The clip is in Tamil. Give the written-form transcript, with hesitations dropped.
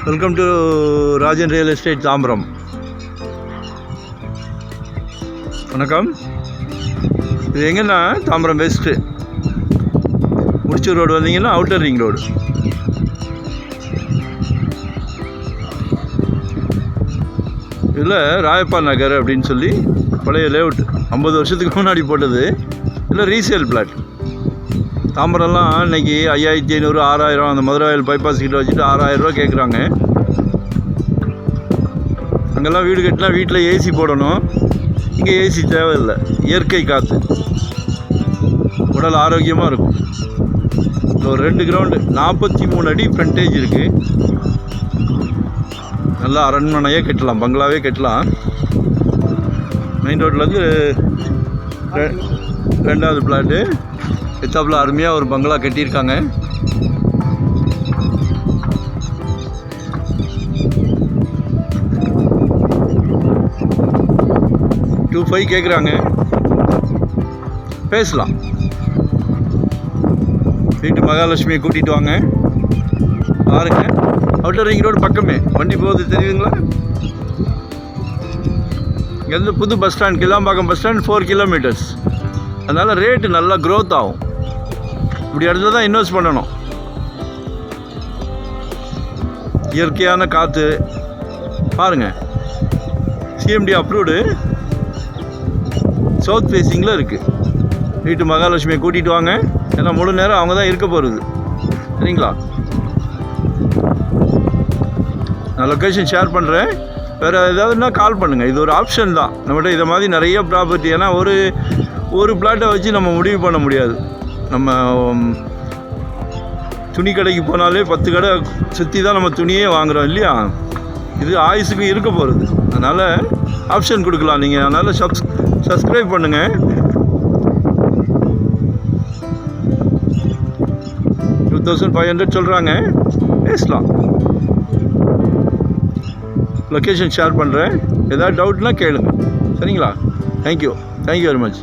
Welcome to Rajan real estate Tambaram. வணக்கம். இது எங்கன்னா தாம்பரம் வெஸ்ட்டு முடிச்சூர் ரோடு வந்தீங்கன்னா அவுட்டர் ரிங் ரோடு. இதில் ராயப்பா நகர் அப்படின்னு சொல்லி பழைய லேஅவுட் 50 வருஷத்துக்கு முன்னாடி போட்டது. இல்லை ரீசேல் பிளாட். தாம்பரம்லாம் இன்றைக்கி 5500 6000 அந்த மதுராயில் பைபாஸ் கிட்ட வச்சுட்டு 6000 ரூபா கேட்குறாங்க. அங்கெல்லாம் வீடு கட்டினா வீட்டில் ஏசி போடணும். இங்கே ஏசி தேவையில்லை. இயற்கை காற்று, உடல் ஆரோக்கியமாக இருக்கும். ஒரு 2 கிரவுண்டு 43 அடி ஃப்ரண்டேஜ் இருக்குது. நல்லா அரண்மனையே கட்டலாம், பங்களாவே கட்டலாம். மெயின் ரோட்லேருந்து 2வது பிளாட்டு எத்தாப்பில் அருமையாக ஒரு பங்களா கட்டியிருக்காங்க. $2.5 கேட்குறாங்க. பேசலாம். வீட்டு மகாலட்சுமியை கூட்டிகிட்டு வாங்க, பாருங்க. அவுட்டர் ரிங் ரோடு பக்கமே வண்டி போகுது, தெரியுதுங்களா? இங்கேருந்து புது bus stand, Kilambakkam bus stand 4 kilometres. அதனால் ரேட்டு நல்லா க்ரோத் ஆகும். இப்படி இடத்துல தான் இன்வெஸ்ட் பண்ணணும். இயற்கையான காற்று பாருங்கள். சிஎம்டி அப்ரூவ்டு, சவுத் ஃபேஸிங்கில் இருக்குது. வீட்டு மகாலட்சுமியை கூட்டிகிட்டு வாங்க. ஏன்னா முழு நேரம் அவங்க தான் இருக்க போகிறது, சரிங்களா? நான் லொக்கேஷன் ஷேர் பண்ணுறேன். வேறு ஏதாவதுன்னா கால் பண்ணுங்கள். இது ஒரு ஆப்ஷன் தான் நம்மகிட்ட. இதை மாதிரி நிறைய ப்ராப்பர்ட்டி. ஏன்னா ஒரு பிளாட்டை வச்சு நம்ம முடிவு பண்ண முடியாது. நம்ம துணி கடைக்கு போனாலே 10 கடை சுற்றி தான் நம்ம துணியே வாங்குகிறோம் இல்லையா? இது ஆயுசுக்கும் இருக்க போகிறது. அதனால் ஆப்ஷன் கொடுக்கலாம் நீங்கள். அதனால் சப்ஸ்கிரைப் பண்ணுங்கள். 2500 சொல்கிறாங்க, பேசலாம். லொக்கேஷன் ஷேர் பண்ணுறேன். ஏதாவது டவுட்னா கேளுங்க, சரிங்களா? Thank you very much.